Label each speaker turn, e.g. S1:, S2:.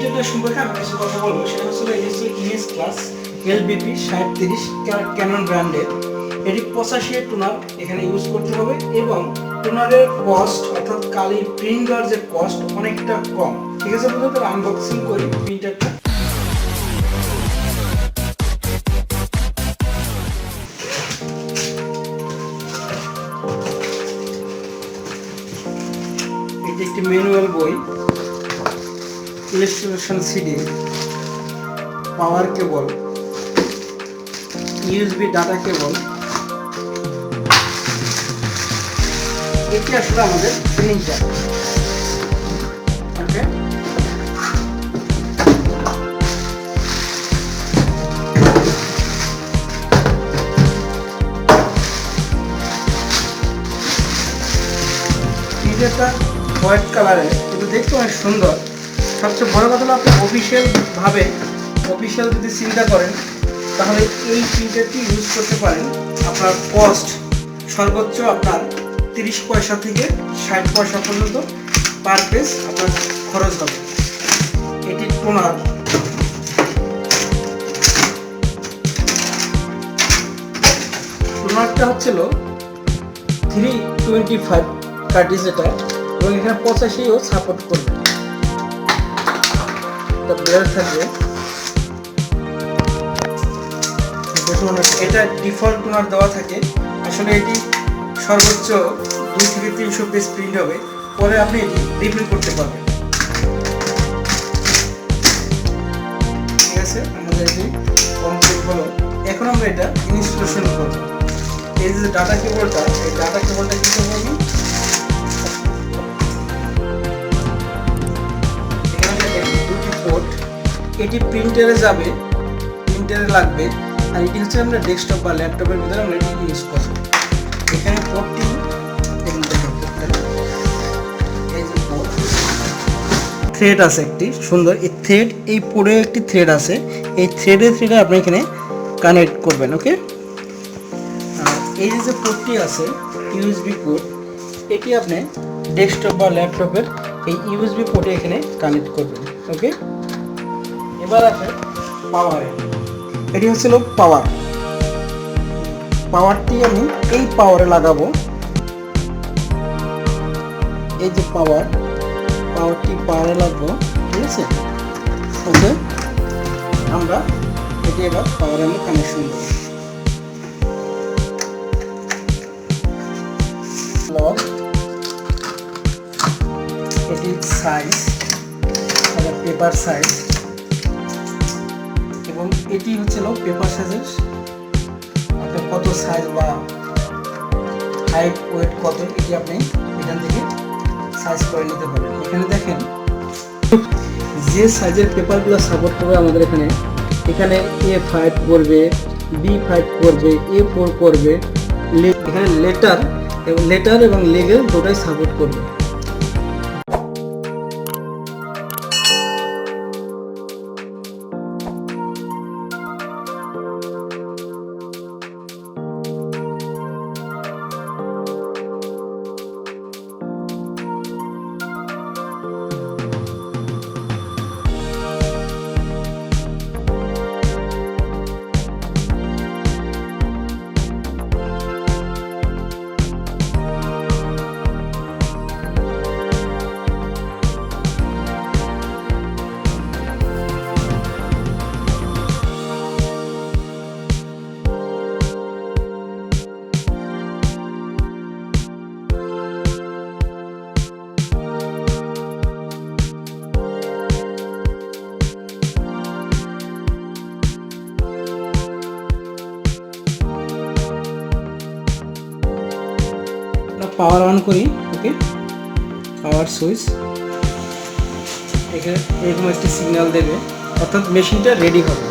S1: প্রিন্টারটা সম্পর্কে আমি কিছু কথা বলবো। সেটা হচ্ছে ইমেজ ক্লাস lbp6030 ক্যানন ব্র্যান্ডের। এটি 85 টোনার এখানে ইউজ করতে হবে এবং টোনারের কস্ট অর্থাৎ কালি প্রিন্ট দেওয়ার যে কস্ট অনেকটা কম। ঠিক আছে বন্ধু, তাহলে আনবক্সিং করি প্রিন্টারটা। এটি একটি ম্যানুয়াল বই, ইনস্টলেশন সিডি, পাওয়ার কেবল, ইউএসবি ডাটা কেবল। এটি আসলে আমাদের প্রিন্টার। ওকে, প্রিন্টারটা হোয়াইট কালারের, কিন্তু দেখতে অনেক সুন্দর। সবচেয়ে বড় কথা হলো আপনি অফিসিয়াল যদি চিন্তা করেন তাহলে এই প্রিন্টারটি ইউজ করতে পারেন। আপনার কস্ট সর্বোচ্চ আপনার 30 পয়সা থেকে 60 পয়সা পর্যন্ত পার পেজ আপনার খরচ হবে। এটি টোনারটা হচ্ছিল 325 কার্টিজ এটা, এবং এখানে 85ও সাপোর্ট করবে। বের থাকবে, এটা ডিফল্ট টোনার দেওয়া থাকে। আসলে এটি সর্বোচ্চ 2 থেকে 300 পেজ প্রিন্ট হবে, পরে আপনি এটি রিফিল করতে পারবেন। ঠিক আছে, আমাদের এটি কমপ্লিট হলো। এখন আমরা এটা ইনস্টলেশন করব। এই যে ডাটা কেবলটা, এই ডাটা কেবলটা কি করব আমি, এখানে দুটি পোর্ট, এটি প্রিন্টারে যাবে, প্রিন্টারে লাগবে। আর এটি হচ্ছে আমরা ডেস্কটপ বা ল্যাপটপের ভিতরে আমরা এটি ইউজ করব। এখানে পোর্টটি থ্রেড আছে একটি সুন্দর, এই থ্রেড, এই পুরো একটি থ্রেড আছে, এই থ্রেডে আপনি এখানে কানেক্ট করবেন। ওকে, আর এই যে পোর্টটি আছে ইউএসবি পোর্ট, এটি আপনি ডেস্কটপ বা ল্যাপটপের এই ইউএসবি পোর্টে এখানে কানেক্ট করবেন। ওকে, এবার আছে পাওয়ার। এটি হচ্ছিল পাওয়ারটি আমি এই পাওয়ারে লাগাবো। এই যে পাওয়ারটি পাওয়ারে লাগবো। ঠিক আছে, ওকে, আমরা এটি এবার পাওয়ারে আমি কানেকশন দেবো। লক, এটি সাইজ, পেপার সাইজ, এবং এটি হচ্ছিল পেপার সাইজের কত সাইজ বা হাইট ওয়েট কত, এটি আপনি এখান থেকে সাইজ করে নিতে পারেন। এখানে দেখেন যে সাইজের পেপারগুলো সাপোর্ট করবে আমাদের এখানে A5 করবে, B5 করবে, A4 করবে, এখানে লেটার এবং লেগের দুটোই সাপোর্ট করবে। পাওয়ার অন করি। ওকে, পাওয়ার সুইচ, এখানে এরকম একটি সিগন্যাল দেবে, অর্থাৎ মেশিনটা রেডি হবে।